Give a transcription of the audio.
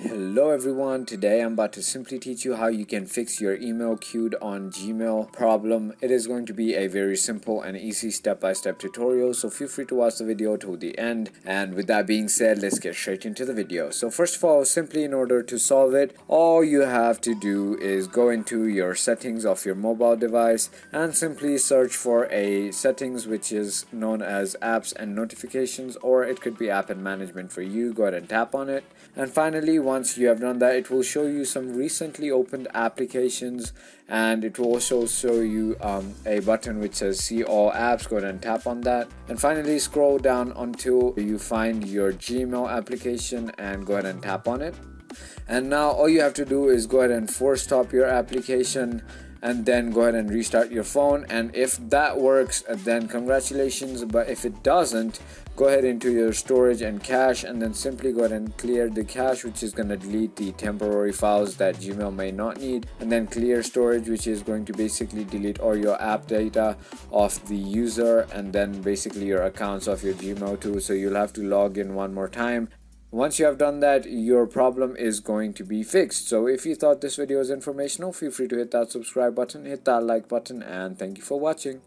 Hello everyone, today I'm about to simply teach you how you can fix your email queued on Gmail problem. It is going to be a very simple and easy step-by-step tutorial, so feel free to watch the video to the end. And with that being said, let's get straight into the video. So first of all, simply in order to solve it, all you have to do is go into your settings of your mobile device and simply search for a settings which is known as apps and notifications, or it could be app and management for you. Go ahead and tap on it, and finally once you have done that, it will show you some recently opened applications, and it will also show you a button which says see all apps. Go ahead and tap on that, and finally scroll down until you find your Gmail application and go ahead and tap on it. And now all you have to do is go ahead and force stop your application and then go ahead and restart your phone. And if that works, then congratulations. But if it doesn't, go ahead into your storage and cache, and then simply go ahead and clear the cache, which is going to delete the temporary files that Gmail may not need, and then clear storage, which is going to basically delete all your app data of the user and then basically your accounts of your Gmail too. So you'll have to log in one more time. Once you have done that, your problem is going to be fixed. So if you thought this video was informational, feel free to hit that subscribe button, hit that like button, and thank you for watching.